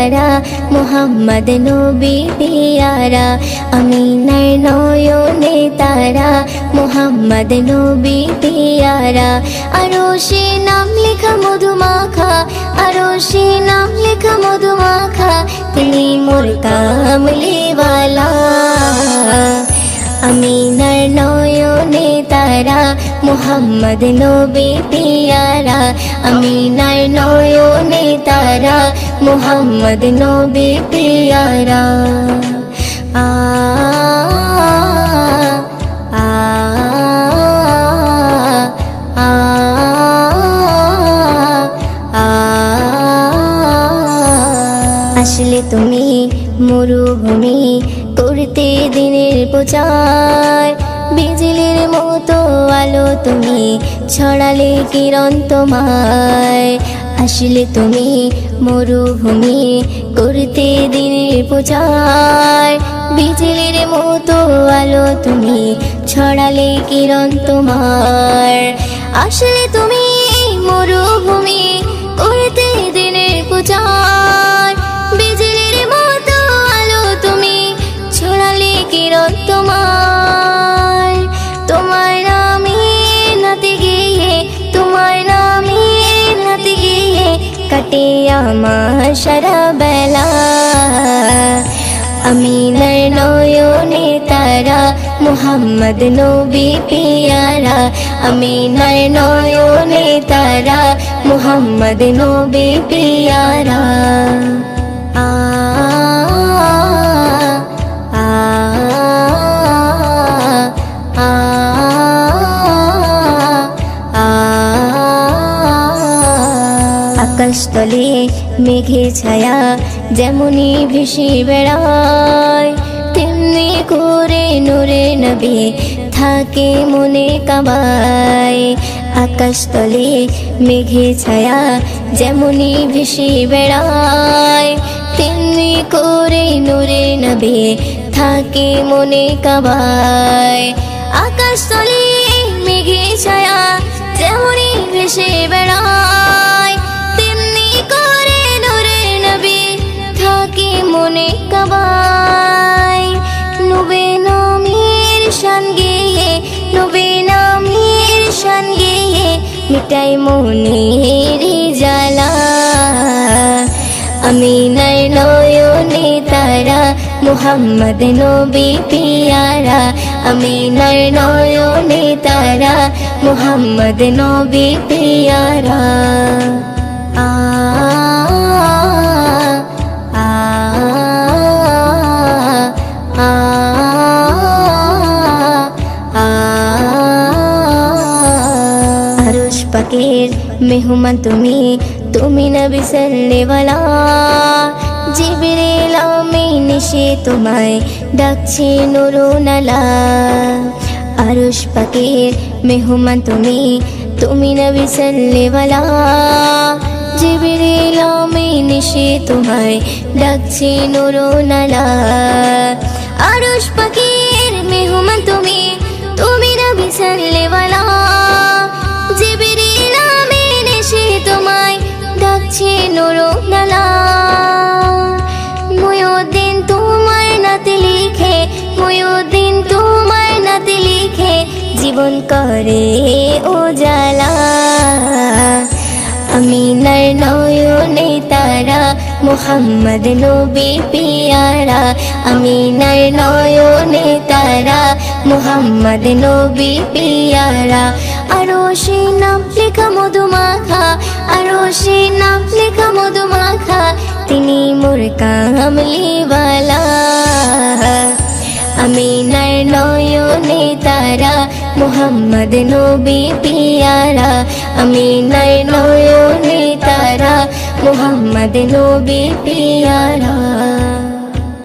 তারা মুহাম্মদ নবী পিয়ারা আমিনার নয়নে তারা মুহাম্মদ নবী পিয়ারা আরশে নাম লেখা মধুমাখা আরশে নাম লেখা মধুমাখা তিনি মোর কামলিওয়ালা আমিনার নয়নে তারা মুহাম্মদ নবী পিয়ারা আমিনার নয়নে তারা মুহাম্মদ নবী পিয়ারা আ আ আ আসলে তুমি মরুভূমি করতে দিনের প্রচার বিজলির মতো আলো তুমি ছড়ালে কিরণ তোমায় আসলে তুমি মরুভূমি করতে দিনের প্রচার বিজলির মতো আলো তুমি ছড়ালে কিরণ তোমার আসলে তুমি মরুভূমি করতে দিনের প্রচার বিজলির মতো আলো তুমি ছড়ালে কিরণ তোমার তোমার নামে নাতে গিয়ে তোমার নামে নাতে গিয়ে কাটে আমার সারা বেলা আমিনার নয়নে তারা মুহাম্মদ নবী পিয়ারা আমিনার নয়নে তারা মুহাম্মদ নবী পিয়ারা আ আ আ আকাশতলে মেঘে ছায়া যেমনি ভেসে বেড়ায় তেমনি করে নূরে নবী থাকে মনে কাবায় আকাশতলে মেঘে ছায়া যেমনি ভেসে বেড়ায় তেমনি করে নূরে নবী থাকে মনে কাবায় আকাশতলে মেঘে ছায়া যেমনি ভেসে বেড়ায় তেমনি করে নূরে নবী থাকে মনে কাবায় নবী নামের শান গেয়ে নবী নামের শান গেয়ে মিটাই মনের জ্বালা আমিনার নয়নে তারা মুহাম্মদ নবী পিয়ারা আমিনার নয়নে তারা মুহাম্মদ নবী পিয়ারা আ আ আ আরশ পাকের মেহমান তুমি তুমি নবী সাল্লেওয়ালা জিবরিল আমিন এসে তোমায় ডাকছে নুরুনালা আরশ পাকের মেহমান তুমি তুমি নবী সাল্লেওয়ালা জিবরিল আমিন এসে তোমায় ডাকছে নুরুনালা আরশ পাকের মেহমান তুমি তুমি নবী সাল্লেওয়ালা জিবরিল আমিন এসে তোমায় ডাকছে নুরুনালা মুয়ুদ্দিন তোমার নাতে লিখে মুয়ুদ্দিন তোমার নাতে লিখে জীবন করে উজালা আমিনার নয়নে তারা মুহাম্মদ নবী পিয়ারা আমিনার নয়নে তারা মুহাম্মদ নবী পিয়ারা আরশে নাম লেখা মধুমাখা আরশে নাম লেখা মধুমাখা তিনি মোর কামলিওয়ালা আমিনার নয়নে তারা মুহাম্মদ নবী পিয়ারা আমিনার নয়নে তারা মুহাম্মদ নবী পিয়ারা।